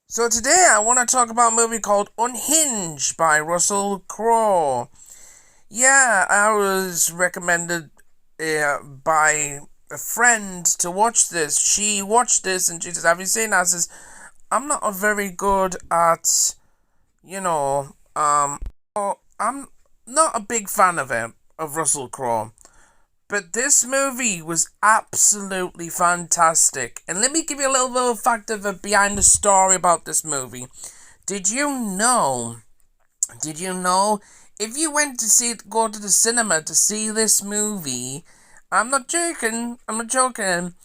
So today I want to talk about a movie called Unhinged by Russell Crowe. Yeah, I was recommended by a friend to watch this. She watched this and she says, "Have you seen that?" I says, "I'm not a very good at, you know, I'm not a big fan of it, of Russell Crowe. But this movie was absolutely fantastic. And let me give you a little bit of fact of a behind the story about this movie. Did you know? Did you know? If you went to go to the cinema to see this movie, I'm not joking. I'm not joking.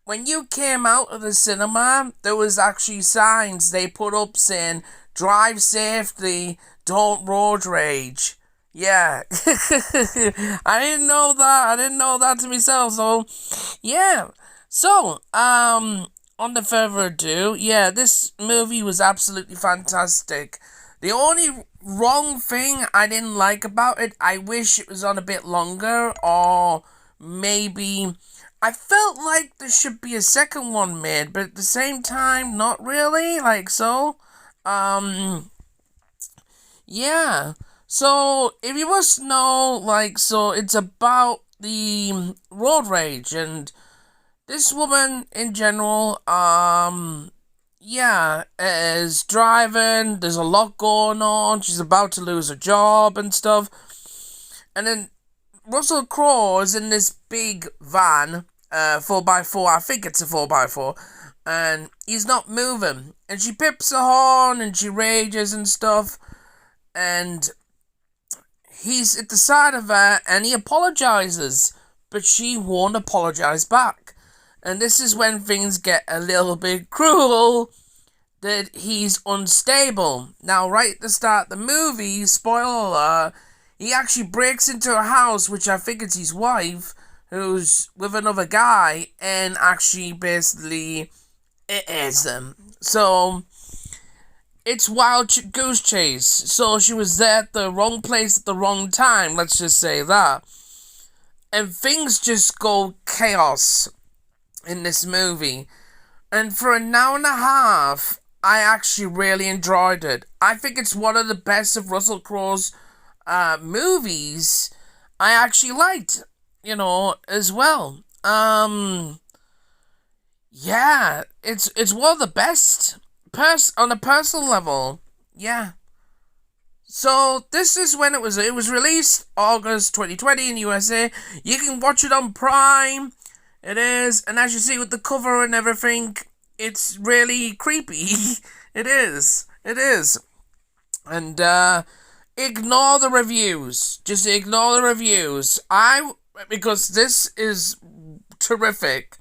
When you came out of the cinema, there was actually signs they put up saying "Drive safely, don't road rage." Yeah, I didn't know that. I didn't know that to myself. So, yeah. So, on the further ado, yeah, this movie was absolutely fantastic. The only wrong thing I didn't like about it, I wish it was on a bit longer, or maybe I felt like there should be a second one made, but at the same time, not really. Um, yeah. So, if you must know, so it's about the road rage and this woman in general, yeah, is driving. There's a lot going on. She's about to lose her job and stuff. And then Russell Crowe is in this big van, 4x4. I think it's a 4x4. And he's not moving. And she pips a horn and she rages and stuff. And he's at the side of her and he apologizes. But she won't apologize back. And this is when things get a little bit cruel, that he's unstable. Now, right at the start of the movie, spoiler alert, he actually breaks into a house, which I think it's his wife, who's with another guy, and actually basically it is them. So, it's wild goose chase. So she was there at the wrong place at the wrong time, let's just say that. And things just go chaos in this movie. And for an hour and a half, I actually really enjoyed it. I think it's one of the best of Russell Crowe's movies. I actually liked, as well. Yeah, it's one of the best on a personal level. Yeah. So this is when it was released August 2020 in USA. You can watch it on Prime. It is, and as you see with the cover and everything, it's really creepy. It is. It is. And ignore the reviews. Just ignore the reviews. Because this is terrific.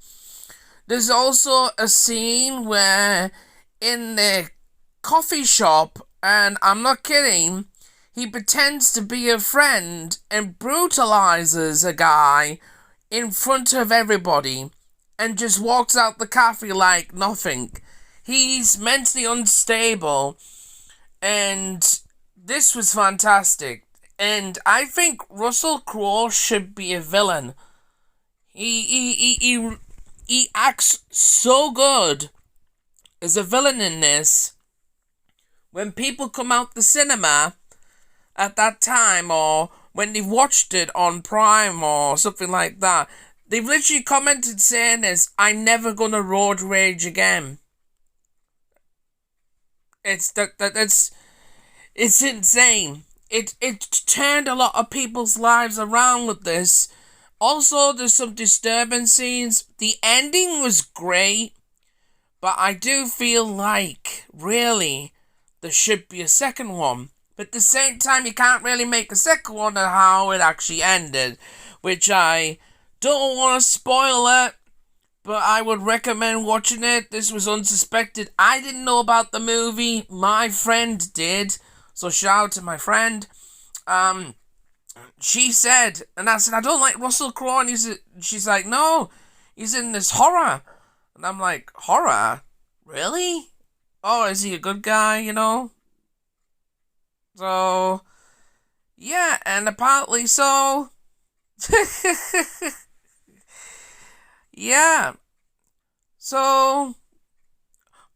There's also a scene where in the coffee shop, and I'm not kidding, he pretends to be a friend and brutalizes a guy in front of everybody and just walks out the cafe like nothing. He's mentally unstable, and this was fantastic. And I think Russell Crowe should be a villain. He acts so good as a villain in this. When people come out the cinema at that time, or when they've watched it on Prime or something like that, they've literally commented saying this, "I'm never gonna road rage again." It's insane. It turned a lot of people's lives around with this. Also, there's some disturbing scenes. The ending was great, but I do feel like, really, there should be a second one. But at the same time, you can't really make a second one on how it actually ended, which I don't want to spoil it, but I would recommend watching it. This was unsuspected. I didn't know about the movie. My friend did, so shout out to my friend. She said, and I said, "I don't like Russell Crowe," and she's like, "No, he's in this horror," and I'm like, "Horror? Really? Oh, is he a good guy? So, yeah, and apparently so. Yeah. So,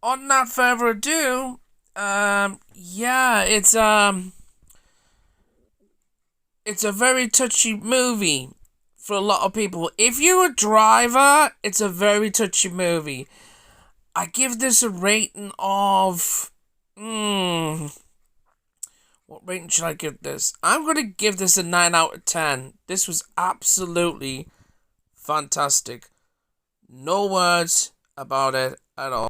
on not further ado, yeah, it's a very touchy movie for a lot of people. If you're a driver, it's a very touchy movie. I give this a rating of, what rating should I give this? I'm gonna give this a 9 out of 10. This was absolutely fantastic. No words about it at all.